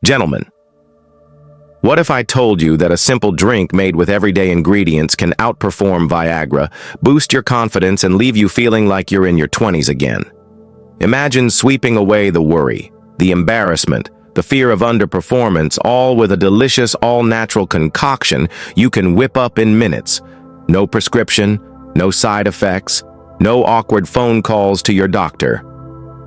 Gentlemen, what if I told you that a simple drink made with everyday ingredients can outperform Viagra, boost your confidence, and leave you feeling like you're in your 20s again? Imagine sweeping away the worry, the embarrassment, the fear of underperformance, all with a delicious, all-natural concoction you can whip up in minutes. No prescription, no side effects, no awkward phone calls to your doctor.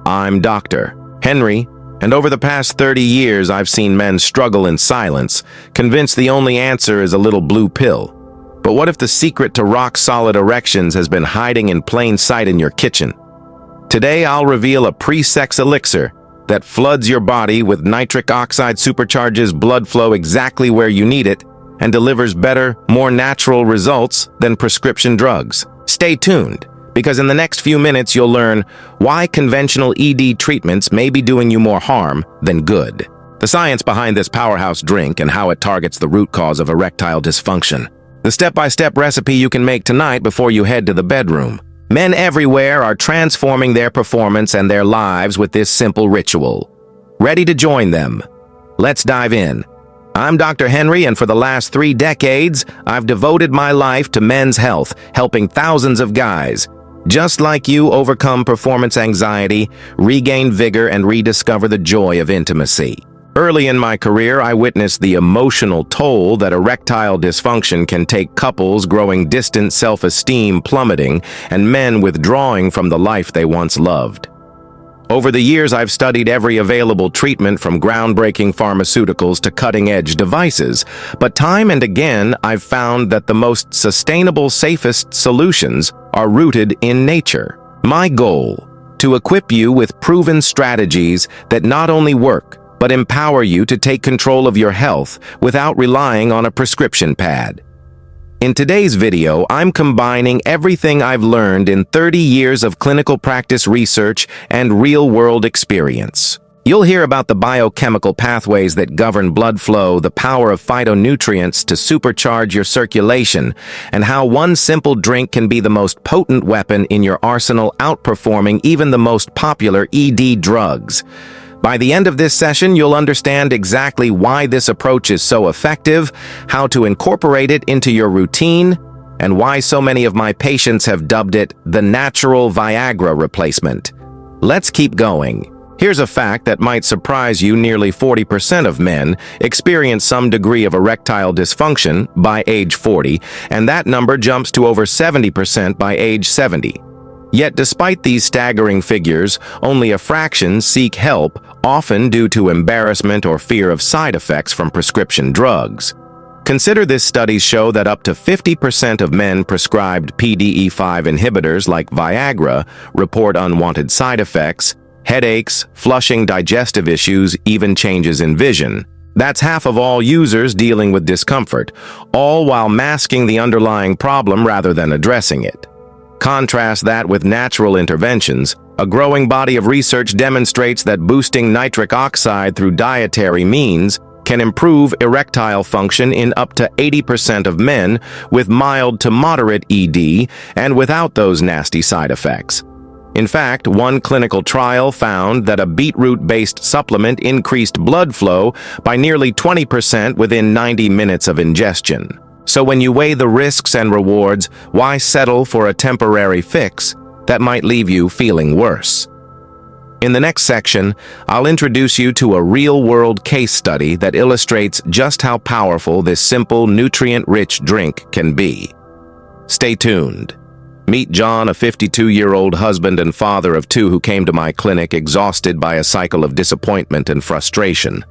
I'm Dr. Henry, and over the past 30 years I've seen men struggle in silence, convinced the only answer is a little blue pill. But what if the secret to rock-solid erections has been hiding in plain sight in your kitchen? Today I'll reveal a pre-sex elixir that floods your body with nitric oxide, supercharges blood flow exactly where you need it, and delivers better, more natural results than prescription drugs. Stay tuned, because in the next few minutes you'll learn why conventional ED treatments may be doing you more harm than good, the science behind this powerhouse drink and how it targets the root cause of erectile dysfunction, the step-by-step recipe you can make tonight before you head to the bedroom. Men everywhere are transforming their performance and their lives with this simple ritual. Ready to join them? Let's dive in. I'm Dr. Henry, and for the last 3 decades, I've devoted my life to men's health, helping thousands of guys, just like you, overcome performance anxiety, regain vigor, and rediscover the joy of intimacy. Early in my career, I witnessed the emotional toll that erectile dysfunction can take, couples growing distant, self-esteem plummeting, and men withdrawing from the life they once loved. Over the years, I've studied every available treatment from groundbreaking pharmaceuticals to cutting-edge devices, but time and again, I've found that the most sustainable, safest solutions are rooted in nature. My goal: to equip you with proven strategies that not only work, but empower you to take control of your health without relying on a prescription pad. In today's video, I'm combining everything I've learned in 30 years of clinical practice research and real-world experience. You'll hear about the biochemical pathways that govern blood flow, the power of phytonutrients to supercharge your circulation, and how one simple drink can be the most potent weapon in your arsenal, outperforming even the most popular ED drugs. By the end of this session, you'll understand exactly why this approach is so effective, how to incorporate it into your routine, and why so many of my patients have dubbed it the natural Viagra replacement. Let's keep going. Here's a fact that might surprise you: nearly 40% of men experience some degree of erectile dysfunction by age 40, and that number jumps to over 70% by age 70. Yet despite these staggering figures, only a fraction seek help, often due to embarrassment or fear of side effects from prescription drugs. Consider this: studies show that up to 50% of men prescribed PDE5 inhibitors like Viagra report unwanted side effects, headaches, flushing, digestive issues, even changes in vision. That's half of all users dealing with discomfort, all while masking the underlying problem rather than addressing it. Contrast that with natural interventions. A growing body of research demonstrates that boosting nitric oxide through dietary means can improve erectile function in up to 80% of men with mild to moderate ED and without those nasty side effects. In fact, one clinical trial found that a beetroot-based supplement increased blood flow by nearly 20% within 90 minutes of ingestion. So when you weigh the risks and rewards, why settle for a temporary fix that might leave you feeling worse? In the next section, I'll introduce you to a real-world case study that illustrates just how powerful this simple, nutrient-rich drink can be. Stay tuned. Meet John, a 52-year-old husband and father of 2 who came to my clinic exhausted by a cycle of disappointment and frustration.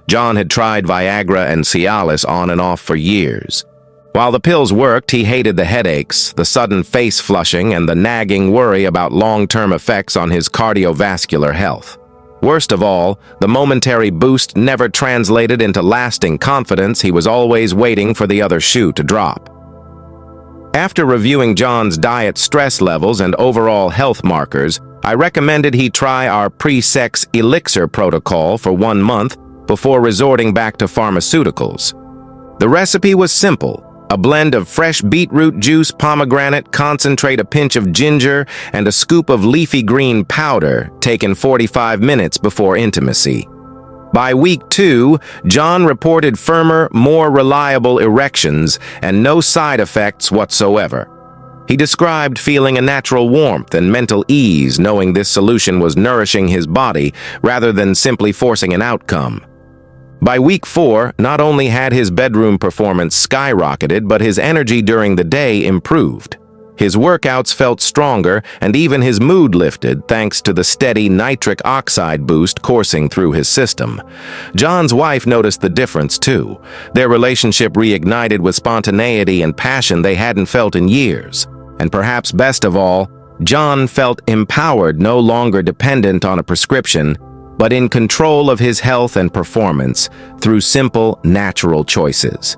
John had tried Viagra and Cialis on and off for years. While the pills worked, he hated the headaches, the sudden face flushing, and the nagging worry about long-term effects on his cardiovascular health. Worst of all, the momentary boost never translated into lasting confidence. He was always waiting for the other shoe to drop. After reviewing John's diet, stress levels, and overall health markers, I recommended he try our pre-sex elixir protocol for 1 month before resorting back to pharmaceuticals. The recipe was simple: a blend of fresh beetroot juice, pomegranate concentrate, a pinch of ginger, and a scoop of leafy green powder, taken 45 minutes before intimacy. By week 2, John reported firmer, more reliable erections and no side effects whatsoever. He described feeling a natural warmth and mental ease, knowing this solution was nourishing his body rather than simply forcing an outcome. By week 4, not only had his bedroom performance skyrocketed, but his energy during the day improved. His workouts felt stronger, and even his mood lifted thanks to the steady nitric oxide boost coursing through his system. John's wife noticed the difference too. Their relationship reignited with spontaneity and passion they hadn't felt in years. And perhaps best of all, John felt empowered, no longer dependent on a prescription, but in control of his health and performance through simple, natural choices.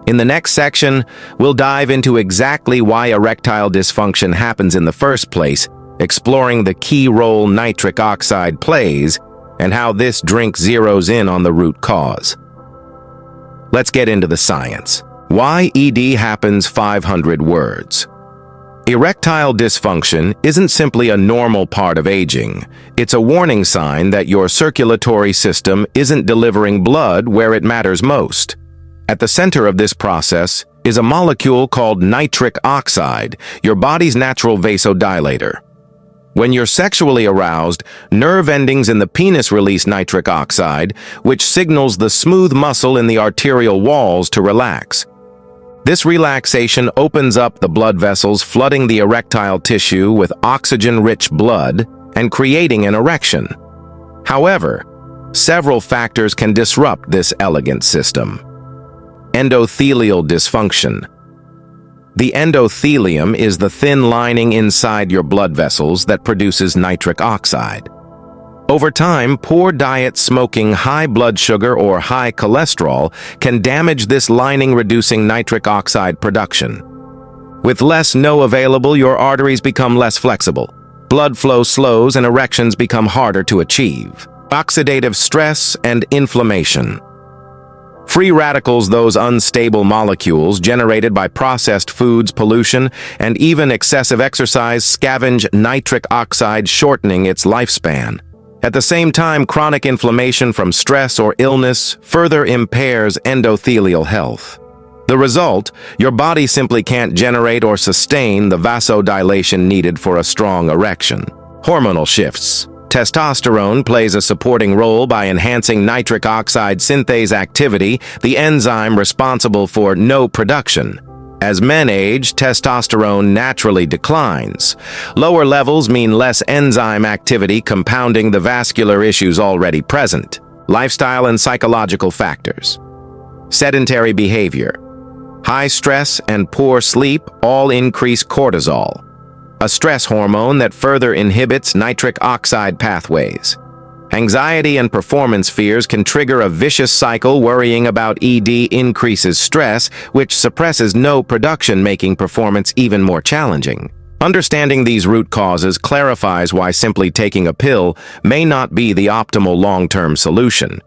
In the next section, we'll dive into exactly why erectile dysfunction happens in the first place, exploring the key role nitric oxide plays and how this drink zeroes in on the root cause. Let's get into the science. Why ED happens 500 words. Erectile dysfunction isn't simply a normal part of aging. It's a warning sign that your circulatory system isn't delivering blood where it matters most. At the center of this process is a molecule called nitric oxide, your body's natural vasodilator. When you're sexually aroused, nerve endings in the penis release nitric oxide, which signals the smooth muscle in the arterial walls to relax. This relaxation opens up the blood vessels, flooding the erectile tissue with oxygen-rich blood and creating an erection. However, several factors can disrupt this elegant system. Endothelial dysfunction. The endothelium is the thin lining inside your blood vessels that produces nitric oxide. Over time, poor diet, smoking, high blood sugar, or high cholesterol can damage this lining, reducing nitric oxide production. With less NO available, your arteries become less flexible. Blood flow slows and erections become harder to achieve. Oxidative stress and inflammation. Free radicals, those unstable molecules generated by processed foods, pollution, and even excessive exercise, scavenge nitric oxide, shortening its lifespan. At the same time, chronic inflammation from stress or illness further impairs endothelial health. The result, your body simply can't generate or sustain the vasodilation needed for a strong erection. Hormonal shifts. Testosterone plays a supporting role by enhancing nitric oxide synthase activity, the enzyme responsible for NO production. As men age, testosterone naturally declines. Lower levels mean less enzyme activity, compounding the vascular issues already present. Lifestyle and psychological factors. Sedentary behavior. High stress and poor sleep all increase cortisol, a stress hormone that further inhibits nitric oxide pathways. Anxiety and performance fears can trigger a vicious cycle. Worrying about ED increases stress, which suppresses NO production, making performance even more challenging. Understanding these root causes clarifies why simply taking a pill may not be the optimal long-term solution.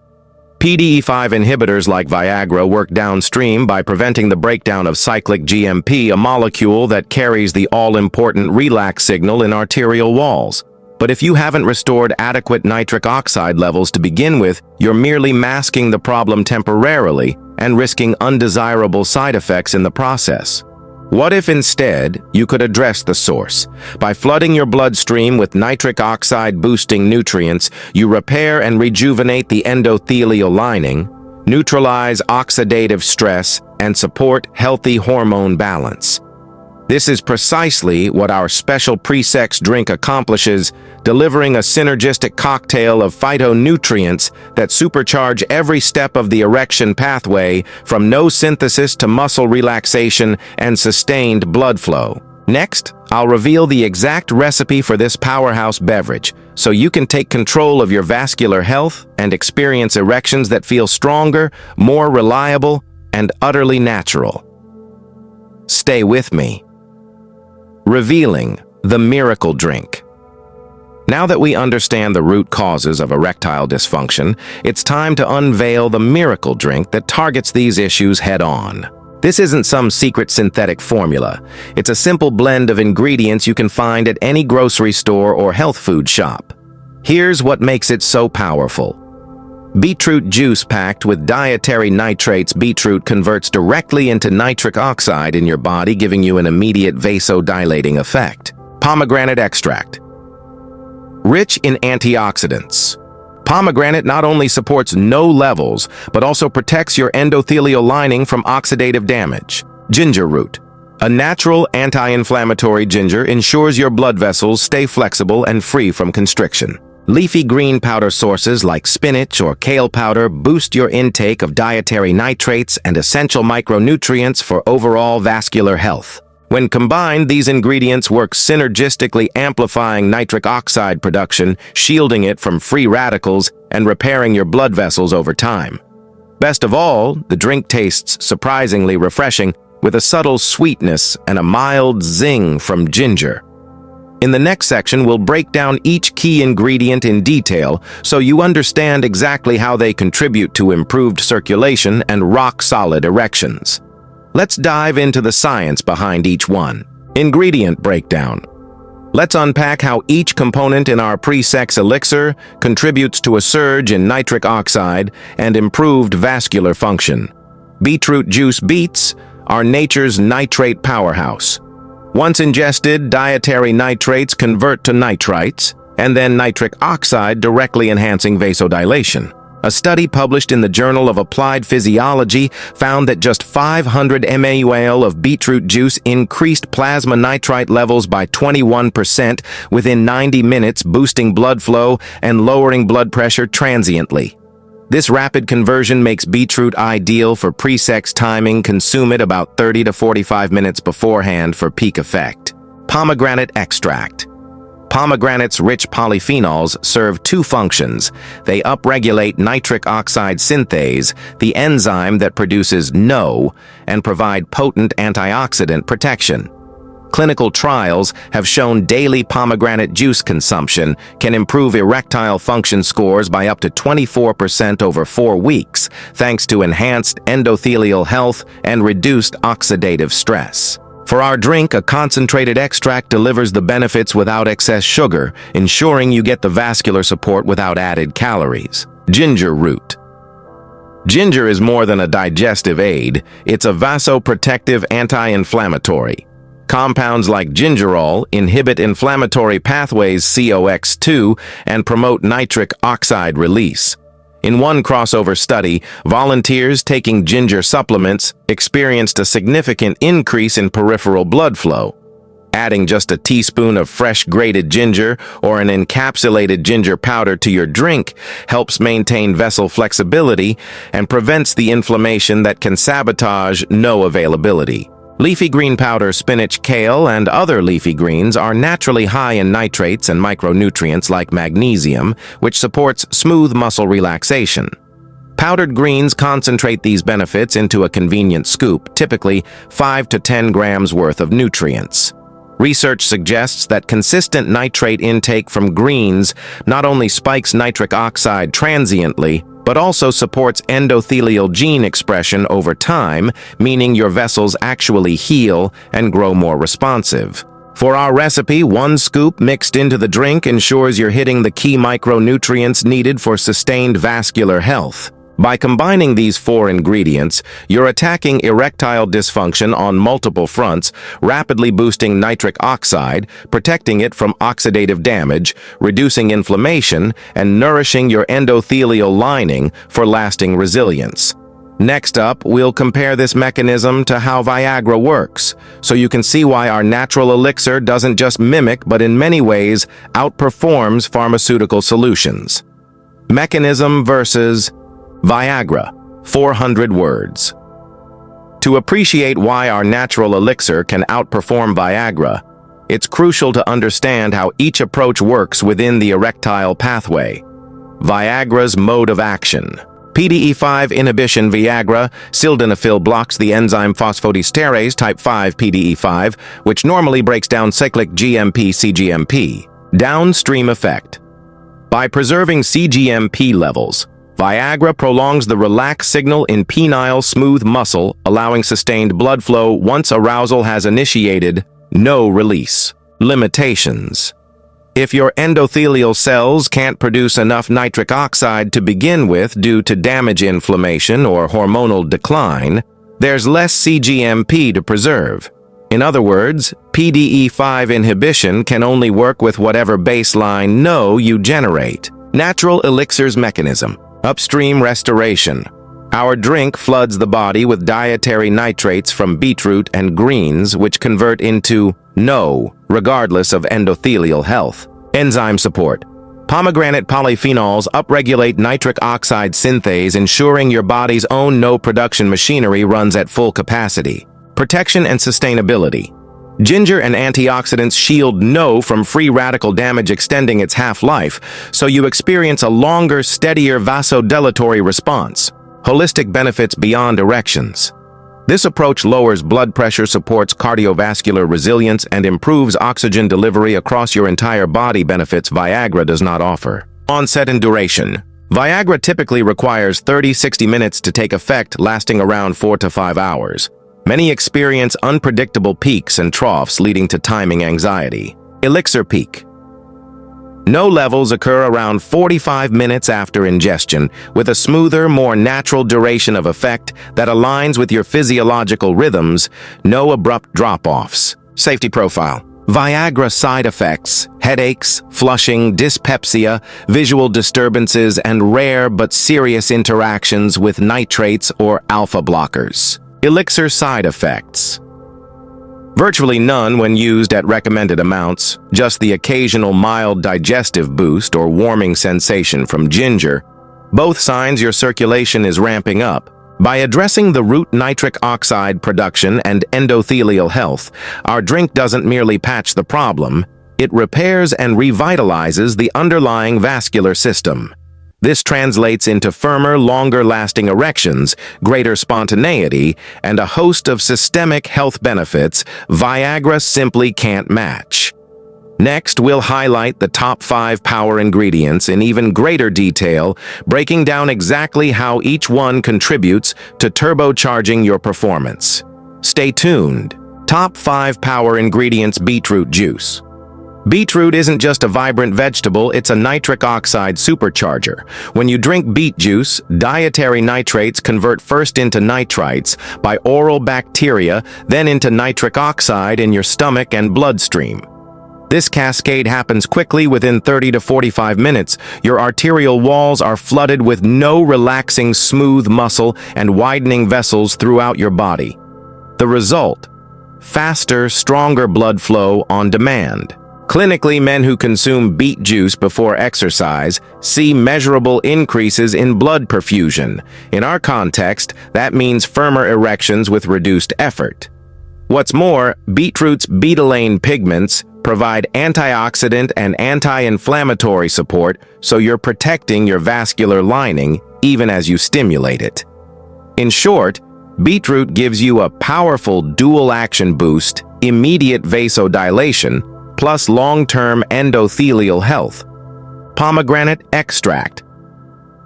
PDE5 inhibitors like Viagra work downstream by preventing the breakdown of cyclic GMP, a molecule that carries the all-important relax signal in arterial walls. But if you haven't restored adequate nitric oxide levels to begin with, you're merely masking the problem temporarily and risking undesirable side effects in the process. What if instead you could address the source? By flooding your bloodstream with nitric oxide boosting nutrients, you repair and rejuvenate the endothelial lining, neutralize oxidative stress, and support healthy hormone balance. This is precisely what our special pre-sex drink accomplishes, delivering a synergistic cocktail of phytonutrients that supercharge every step of the erection pathway, from NO synthesis to muscle relaxation and sustained blood flow. Next, I'll reveal the exact recipe for this powerhouse beverage, so you can take control of your vascular health and experience erections that feel stronger, more reliable, and utterly natural. Stay with me. Revealing the miracle drink. Now that we understand the root causes of erectile dysfunction, it's time to unveil the miracle drink that targets these issues head-on. This isn't some secret synthetic formula. It's a simple blend of ingredients you can find at any grocery store or health food shop. Here's what makes it so powerful. Beetroot juice packed with dietary nitrates. Beetroot converts directly into nitric oxide in your body, giving you an immediate vasodilating effect. Pomegranate extract. Rich in antioxidants. Pomegranate not only supports no levels, but also protects your endothelial lining from oxidative damage. Ginger root. A natural anti-inflammatory. Ginger ensures your blood vessels stay flexible and free from constriction. Leafy green powder sources like spinach or kale powder boost your intake of dietary nitrates and essential micronutrients for overall vascular health. When combined, these ingredients work synergistically, amplifying nitric oxide production, shielding it from free radicals, and repairing your blood vessels over time. Best of all, the drink tastes surprisingly refreshing, with a subtle sweetness and a mild zing from ginger. In the next section, we'll break down each key ingredient in detail so you understand exactly how they contribute to improved circulation and rock-solid erections. Let's dive into the science behind each one. Ingredient breakdown. Let's unpack how each component in our pre-sex elixir contributes to a surge in nitric oxide and improved vascular function. Beetroot juice. Beets are nature's nitrate powerhouse. Once ingested, dietary nitrates convert to nitrites, and then nitric oxide, directly enhancing vasodilation. A study published in the Journal of Applied Physiology found that just 500 ml of beetroot juice increased plasma nitrite levels by 21% within 90 minutes, boosting blood flow and lowering blood pressure transiently. This rapid conversion makes beetroot ideal for pre-sex timing. Consume it about 30 to 45 minutes beforehand for peak effect. Pomegranate extract. Pomegranate's rich polyphenols serve two functions. They upregulate nitric oxide synthase, the enzyme that produces NO, and provide potent antioxidant protection. Clinical trials have shown daily pomegranate juice consumption can improve erectile function scores by up to 24% over 4 weeks, thanks to enhanced endothelial health and reduced oxidative stress. For our drink, a concentrated extract delivers the benefits without excess sugar, ensuring you get the vascular support without added calories. Ginger root. Ginger is more than a digestive aid, it's a vasoprotective anti-inflammatory. Compounds like gingerol inhibit inflammatory pathways COX2 and promote nitric oxide release. In one crossover study, volunteers taking ginger supplements experienced a significant increase in peripheral blood flow. Adding just a teaspoon of fresh grated ginger or an encapsulated ginger powder to your drink helps maintain vessel flexibility and prevents the inflammation that can sabotage NO availability. Leafy green powder. Spinach, kale, and other leafy greens are naturally high in nitrates and micronutrients like magnesium, which supports smooth muscle relaxation. Powdered greens concentrate these benefits into a convenient scoop, typically 5 to 10 grams worth of nutrients. Research suggests that consistent nitrate intake from greens not only spikes nitric oxide transiently, but also supports endothelial gene expression over time, meaning your vessels actually heal and grow more responsive. For our recipe, 1 scoop mixed into the drink ensures you're hitting the key micronutrients needed for sustained vascular health. By combining these 4 ingredients, you're attacking erectile dysfunction on multiple fronts, rapidly boosting nitric oxide, protecting it from oxidative damage, reducing inflammation, and nourishing your endothelial lining for lasting resilience. Next up, we'll compare this mechanism to how Viagra works, so you can see why our natural elixir doesn't just mimic, but in many ways outperforms pharmaceutical solutions. Mechanism versus Viagra, 400 words. To appreciate why our natural elixir can outperform Viagra, it's crucial to understand how each approach works within the erectile pathway. Viagra's mode of action. PDE5 inhibition. Viagra, sildenafil, blocks the enzyme phosphodiesterase type 5 PDE5, which normally breaks down cyclic GMP-CGMP. Downstream effect. By preserving CGMP levels, Viagra prolongs the relax signal in penile smooth muscle, allowing sustained blood flow once arousal has initiated. No release. Limitations. If your endothelial cells can't produce enough nitric oxide to begin with due to damage, inflammation, or hormonal decline, there's less cGMP to preserve. In other words, PDE5 inhibition can only work with whatever baseline NO you generate. Natural elixir's mechanism. Upstream restoration. Our drink floods the body with dietary nitrates from beetroot and greens, which convert into NO, regardless of endothelial health. Enzyme support. Pomegranate polyphenols upregulate nitric oxide synthase, ensuring your body's own NO production machinery runs at full capacity. Protection and sustainability. Ginger and antioxidants shield NO from free radical damage, extending its half-life, so you experience a longer, steadier vasodilatory response. Holistic benefits beyond erections. This approach lowers blood pressure, supports cardiovascular resilience, and improves oxygen delivery across your entire body, benefits Viagra does not offer. Onset and duration. Viagra typically requires 30-60 minutes to take effect, lasting around 4 to 5 hours. Many experience unpredictable peaks and troughs, leading to timing anxiety. Elixir peak. NO levels occur around 45 minutes after ingestion, with a smoother, more natural duration of effect that aligns with your physiological rhythms. No abrupt drop-offs. Safety profile. Viagra side effects: headaches, flushing, dyspepsia, visual disturbances, and rare but serious interactions with nitrates or alpha blockers. Elixir side effects. Virtually none when used at recommended amounts, just the occasional mild digestive boost or warming sensation from ginger. Both signs your circulation is ramping up. By addressing the root nitric oxide production and endothelial health, our drink doesn't merely patch the problem, it repairs and revitalizes the underlying vascular system. This translates into firmer, longer-lasting erections, greater spontaneity, and a host of systemic health benefits Viagra simply can't match. Next, we'll highlight the top 5 power ingredients in even greater detail, breaking down exactly how each one contributes to turbocharging your performance. Stay tuned. Top 5 power ingredients: beetroot juice. Beetroot isn't just a vibrant vegetable, it's a nitric oxide supercharger. When you drink beet juice, dietary nitrates convert first into nitrites by oral bacteria, then into nitric oxide in your stomach and bloodstream. This cascade happens quickly. Within 30 to 45 minutes, your arterial walls are flooded with no relaxing smooth muscle and widening vessels throughout your body. The result: faster, stronger blood flow on demand. Clinically, men who consume beet juice before exercise see measurable increases in blood perfusion. In our context, that means firmer erections with reduced effort. What's more, beetroot's betalain pigments provide antioxidant and anti-inflammatory support, so you're protecting your vascular lining even as you stimulate it. In short, beetroot gives you a powerful dual-action boost, immediate vasodilation, plus long-term endothelial health. Pomegranate extract.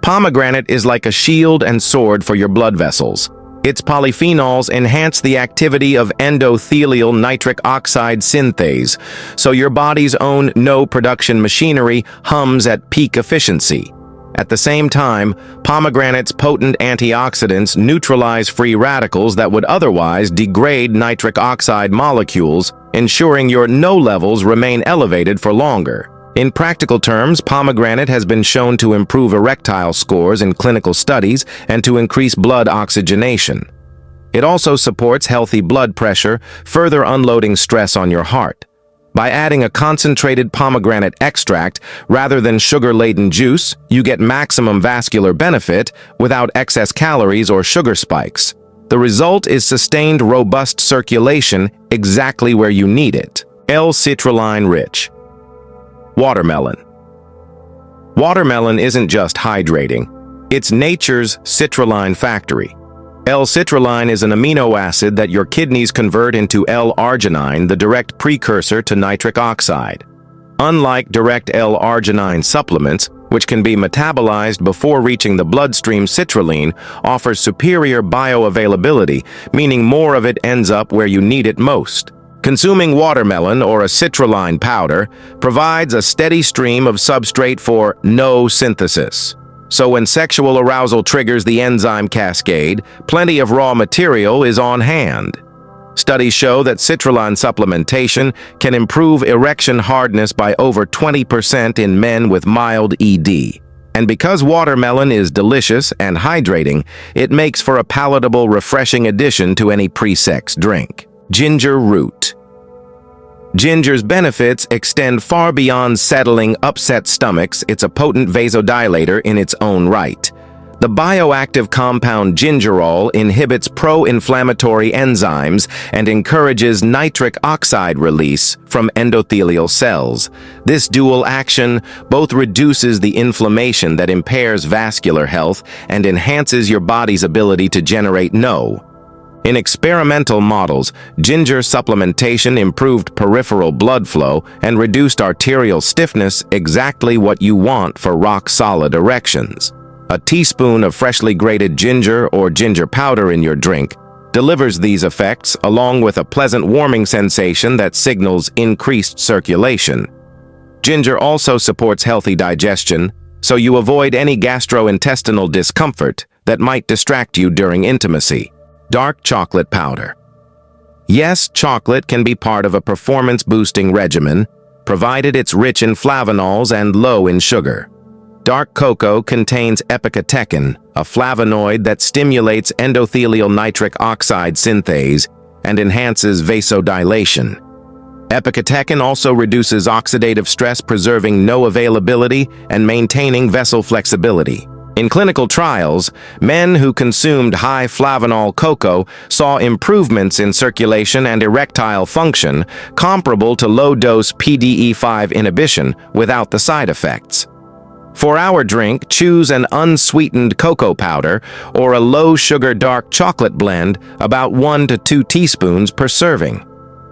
Pomegranate is like a shield and sword for your blood vessels. Its polyphenols enhance the activity of endothelial nitric oxide synthase, so your body's own NO production machinery hums at peak efficiency. At the same time, pomegranate's potent antioxidants neutralize free radicals that would otherwise degrade nitric oxide molecules, ensuring your NO levels remain elevated for longer. In practical terms, pomegranate has been shown to improve erectile scores in clinical studies and to increase blood oxygenation. It also supports healthy blood pressure, further unloading stress on your heart. By adding a concentrated pomegranate extract rather than sugar-laden juice, you get maximum vascular benefit without excess calories or sugar spikes. The result is sustained, robust circulation exactly where you need it. L-citrulline rich. Watermelon. Watermelon isn't just hydrating. It's nature's citrulline factory. L-citrulline is an amino acid that your kidneys convert into L-arginine, the direct precursor to nitric oxide. Unlike direct L-arginine supplements, which can be metabolized before reaching the bloodstream, citrulline offers superior bioavailability, meaning more of it ends up where you need it most. Consuming watermelon or a citrulline powder provides a steady stream of substrate for no synthesis. So when sexual arousal triggers the enzyme cascade, plenty of raw material is on hand. Studies show that citrulline supplementation can improve erection hardness by over 20% in men with mild ED. And because watermelon is delicious and hydrating, it makes for a palatable, refreshing addition to any pre-sex drink. Ginger root. Ginger's benefits extend far beyond settling upset stomachs. It's a potent vasodilator in its own right. The bioactive compound gingerol inhibits pro-inflammatory enzymes and encourages nitric oxide release from endothelial cells. This dual action both reduces the inflammation that impairs vascular health and enhances your body's ability to generate NO. In experimental models, ginger supplementation improved peripheral blood flow and reduced arterial stiffness, exactly what you want for rock-solid erections. A teaspoon of freshly grated ginger or ginger powder in your drink delivers these effects along with a pleasant warming sensation that signals increased circulation. Ginger also supports healthy digestion, so you avoid any gastrointestinal discomfort that might distract you during intimacy. Dark chocolate powder. Yes, chocolate can be part of a performance-boosting regimen, provided it's rich in flavanols and low in sugar. Dark cocoa contains epicatechin, a flavonoid that stimulates endothelial nitric oxide synthase and enhances vasodilation. Epicatechin also reduces oxidative stress, preserving NO availability and maintaining vessel flexibility. In clinical trials, men who consumed high flavanol cocoa saw improvements in circulation and erectile function comparable to low-dose PDE5 inhibition without the side effects. For our drink, choose an unsweetened cocoa powder or a low-sugar dark chocolate blend, about 1 to 2 teaspoons per serving.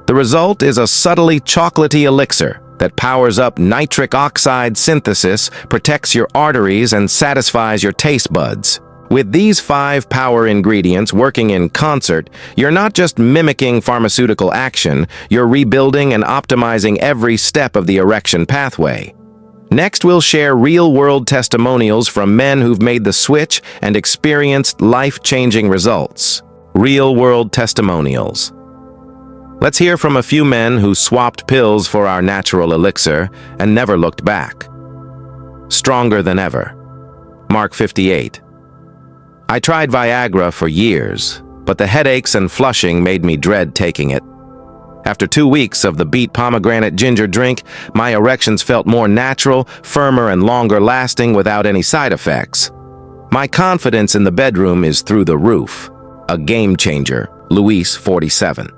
The result is a subtly chocolatey elixir that powers up nitric oxide synthesis, protects your arteries, and satisfies your taste buds. With these 5 power ingredients working in concert, you're not just mimicking pharmaceutical action, you're rebuilding and optimizing every step of the erection pathway. Next, we'll share real-world testimonials from men who've made the switch and experienced life-changing results. Real-world testimonials. Let's hear from a few men who swapped pills for our natural elixir and never looked back. Stronger than ever. Mark 58. I tried Viagra for years, but the headaches and flushing made me dread taking it. After 2 weeks of the beet pomegranate ginger drink, my erections felt more natural, firmer, and longer lasting without any side effects. My confidence in the bedroom is through the roof. A game changer. Luis, 47.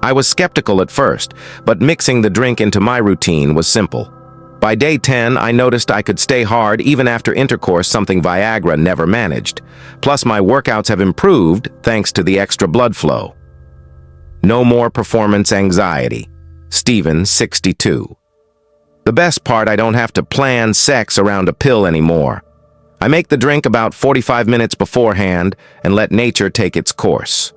I was skeptical at first, but mixing the drink into my routine was simple. By day 10, I noticed I could stay hard even after intercourse, something Viagra never managed. Plus, my workouts have improved thanks to the extra blood flow. No more performance anxiety. Steven, 62. The best part, I don't have to plan sex around a pill anymore. I make the drink about 45 minutes beforehand and let nature take its course.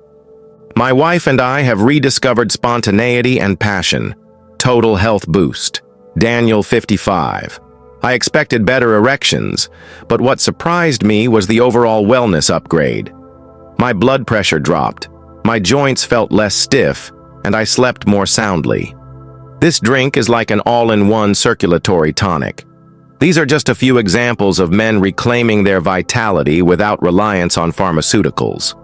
My wife and I have rediscovered spontaneity and passion. Total health boost. Daniel, 55. I expected better erections, but what surprised me was the overall wellness upgrade. My blood pressure dropped, my joints felt less stiff, and I slept more soundly. This drink is like an all-in-one circulatory tonic. These are just a few examples of men reclaiming their vitality without reliance on pharmaceuticals.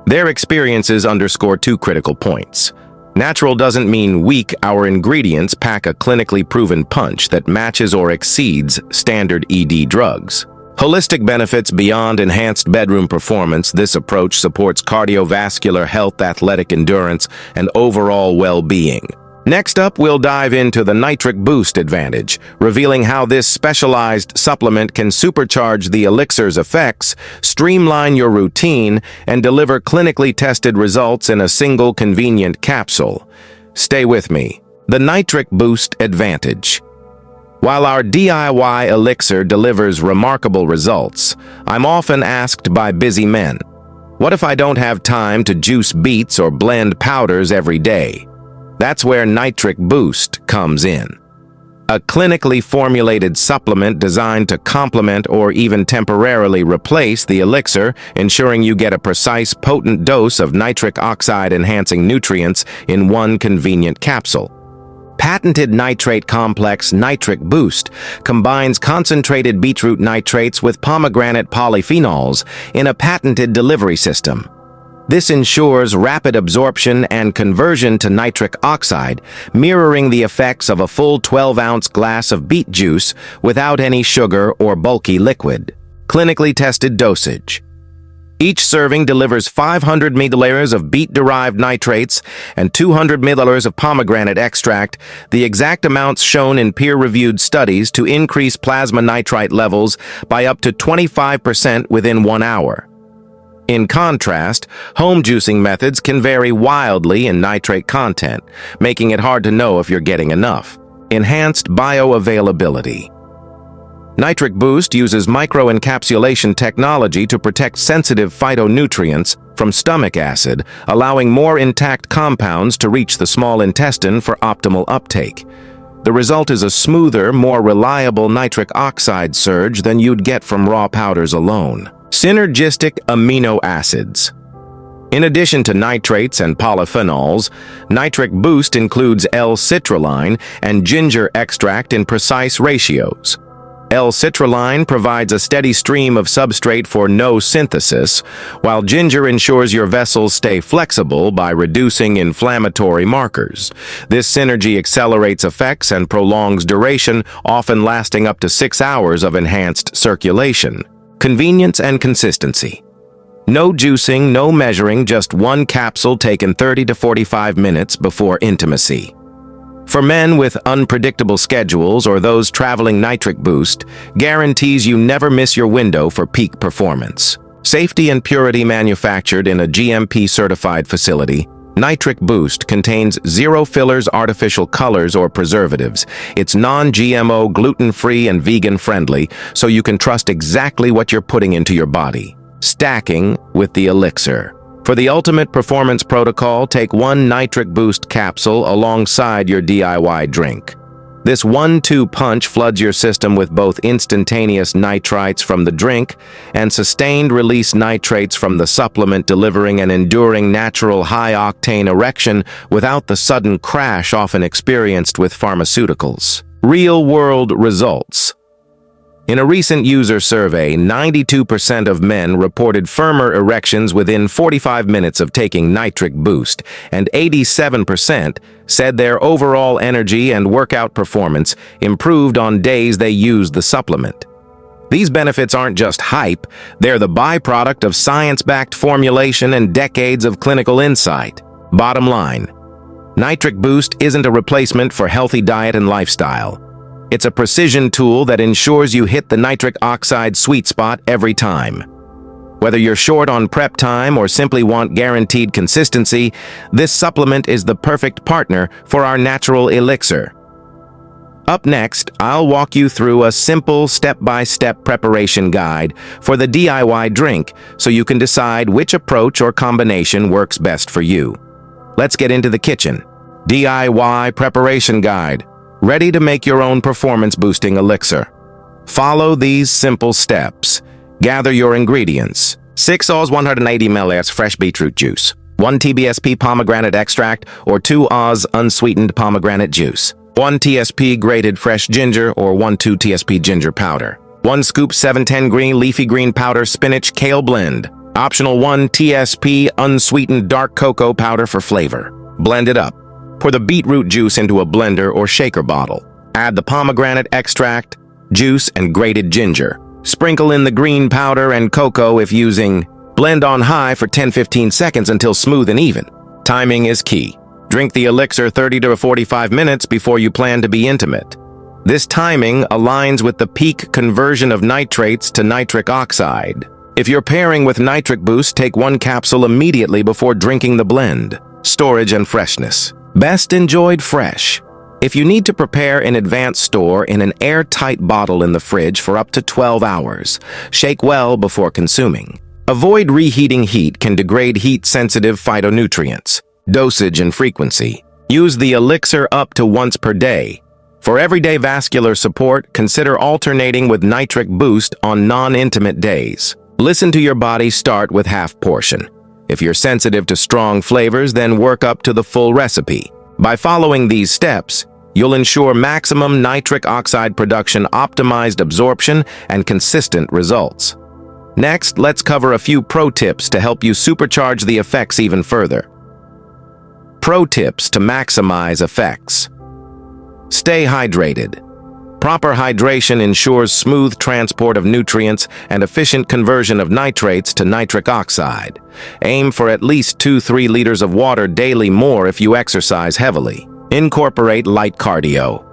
Their experiences underscore 2 critical points. Natural doesn't mean weak. Our ingredients pack a clinically proven punch that matches or exceeds standard ED drugs. Holistic benefits beyond enhanced bedroom performance. This approach supports cardiovascular health, athletic endurance, and overall well-being. Next up, we'll dive into the Nitric Boost advantage, revealing how this specialized supplement can supercharge the elixir's effects, streamline your routine, and deliver clinically tested results in a single convenient capsule. Stay with me. The Nitric Boost advantage. While our DIY elixir delivers remarkable results, I'm often asked by busy men, what if I don't have time to juice beets or blend powders every day? That's where Nitric Boost comes in. A clinically formulated supplement designed to complement or even temporarily replace the elixir, ensuring you get a precise, potent dose of nitric oxide-enhancing nutrients in one convenient capsule. Patented nitrate complex Nitric Boost combines concentrated beetroot nitrates with pomegranate polyphenols in a patented delivery system. This ensures rapid absorption and conversion to nitric oxide, mirroring the effects of a full 12-ounce glass of beet juice without any sugar or bulky liquid. Clinically tested dosage. Each serving delivers 500 milliliters of beet-derived nitrates and 200 milliliters of pomegranate extract, the exact amounts shown in peer-reviewed studies to increase plasma nitrite levels by up to 25% within 1 hour. In contrast, home juicing methods can vary wildly in nitrate content, making it hard to know if you're getting enough. Enhanced bioavailability. Nitric Boost uses microencapsulation technology to protect sensitive phytonutrients from stomach acid, allowing more intact compounds to reach the small intestine for optimal uptake. The result is a smoother, more reliable nitric oxide surge than you'd get from raw powders alone. Synergistic amino acids. In addition to nitrates and polyphenols, Nitric Boost includes L-citrulline and ginger extract in precise ratios. L-citrulline provides a steady stream of substrate for no synthesis, while ginger ensures your vessels stay flexible by reducing inflammatory markers. This synergy accelerates effects and prolongs duration, often lasting up to 6 hours of enhanced circulation. Convenience and consistency. No juicing, no measuring, just one capsule taken 30 to 45 minutes before intimacy. For men with unpredictable schedules or those traveling Nitric Boost, guarantees you never miss your window for peak performance. Safety and purity manufactured in a GMP-certified facility, Nitric Boost contains zero fillers, artificial colors, or preservatives. It's non-GMO, gluten-free, and vegan-friendly, so you can trust exactly what you're putting into your body. Stacking with the elixir. For the ultimate performance protocol, take one Nitric Boost capsule alongside your DIY drink. This 1-2 punch floods your system with both instantaneous nitrites from the drink and sustained-release nitrates from the supplement, delivering an enduring, natural, high-octane erection without the sudden crash often experienced with pharmaceuticals. Real-world results. In a recent user survey, 92% of men reported firmer erections within 45 minutes of taking Nitric Boost, and 87% said their overall energy and workout performance improved on days they used the supplement. These benefits aren't just hype, they're the byproduct of science-backed formulation and decades of clinical insight. Bottom line, Nitric Boost isn't a replacement for healthy diet and lifestyle. It's a precision tool that ensures you hit the nitric oxide sweet spot every time. Whether you're short on prep time or simply want guaranteed consistency, this supplement is the perfect partner for our natural elixir. Up next, I'll walk you through a simple step-by-step preparation guide for the DIY drink so you can decide which approach or combination works best for you. Let's get into the kitchen. DIY preparation guide. Ready to make your own performance-boosting elixir. Follow these simple steps. Gather your ingredients. 6 oz 180 ml fresh beetroot juice, 1 TBSP pomegranate extract or 2 oz unsweetened pomegranate juice, 1 TSP grated fresh ginger or 1/2 TSP ginger powder, 1 scoop 710 green leafy green powder spinach kale blend, optional 1 TSP unsweetened dark cocoa powder for flavor. Blend it up. Pour the beetroot juice into a blender or shaker bottle. Add the pomegranate extract, juice, and grated ginger. Sprinkle in the green powder and cocoa if using. Blend on high for 10-15 seconds until smooth and even. Timing is key. Drink the elixir 30 to 45 minutes before you plan to be intimate. This timing aligns with the peak conversion of nitrates to nitric oxide. If you're pairing with Nitric Boost, take 1 capsule immediately before drinking the blend. Storage and freshness. Best enjoyed fresh. If you need to prepare in advance, store in an airtight bottle in the fridge for up to 12 hours. Shake well before consuming. Avoid reheating. Heat can degrade heat-sensitive phytonutrients. Dosage and frequency. Use the elixir up to once per day. For everyday vascular support, consider alternating with Nitric Boost on non-intimate days. Listen to your body, start with half portion. If you're sensitive to strong flavors, then work up to the full recipe. By following these steps, you'll ensure maximum nitric oxide production, optimized absorption, and consistent results. Next, let's cover a few pro tips to help you supercharge the effects even further. Pro tips to maximize effects. Stay hydrated. Proper hydration ensures smooth transport of nutrients and efficient conversion of nitrates to nitric oxide. Aim for at least 2-3 liters of water daily, more if you exercise heavily. Incorporate light cardio.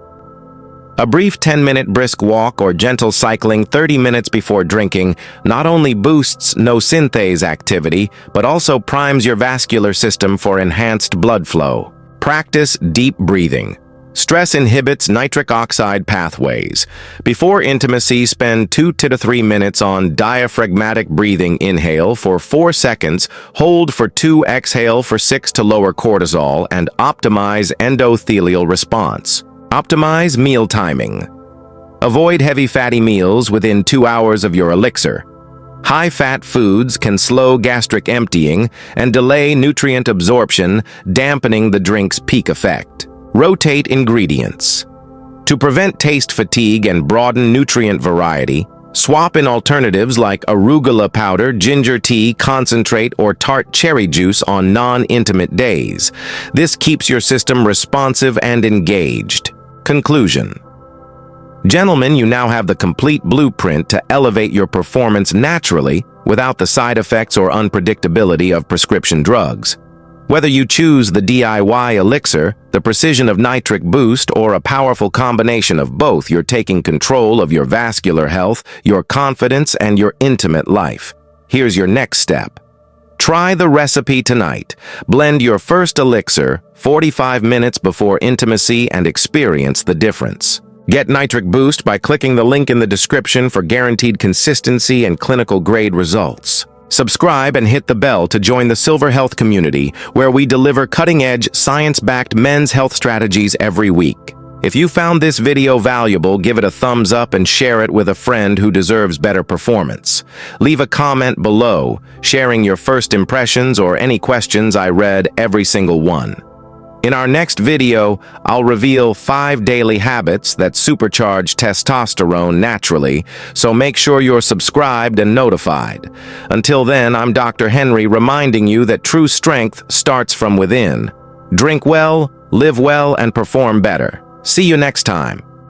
A brief 10-minute brisk walk or gentle cycling 30 minutes before drinking not only boosts no-synthase activity, but also primes your vascular system for enhanced blood flow. Practice deep breathing. Stress inhibits nitric oxide pathways. Before intimacy, spend 2 to 3 minutes on diaphragmatic breathing. Inhale for 4 seconds, hold for 2, exhale for 6 to lower cortisol and optimize endothelial response. Optimize meal timing. Avoid heavy fatty meals within 2 hours of your elixir. High-fat foods can slow gastric emptying and delay nutrient absorption, dampening the drink's peak effect. Rotate ingredients. To prevent taste fatigue and broaden nutrient variety, swap in alternatives like arugula powder, ginger tea, concentrate, or tart cherry juice on non-intimate days. This keeps your system responsive and engaged. Conclusion. Gentlemen, you now have the complete blueprint to elevate your performance naturally without the side effects or unpredictability of prescription drugs. Whether you choose the DIY elixir, the precision of Nitric Boost, or a powerful combination of both, you're taking control of your vascular health, your confidence, and your intimate life. Here's your next step. Try the recipe tonight. Blend your first elixir 45 minutes before intimacy and experience the difference. Get Nitric Boost by clicking the link in the description for guaranteed consistency and clinical-grade results. Subscribe and hit the bell to join the Silver Health community, where we deliver cutting-edge, science-backed men's health strategies every week. If you found this video valuable, give it a thumbs up and share it with a friend who deserves better performance. Leave a comment below, sharing your first impressions or any questions. I read every single one. In our next video, I'll reveal 5 daily habits that supercharge testosterone naturally, so make sure you're subscribed and notified. Until then, I'm Dr. Henry, reminding you that true strength starts from within. Drink well, live well, and perform better. See you next time.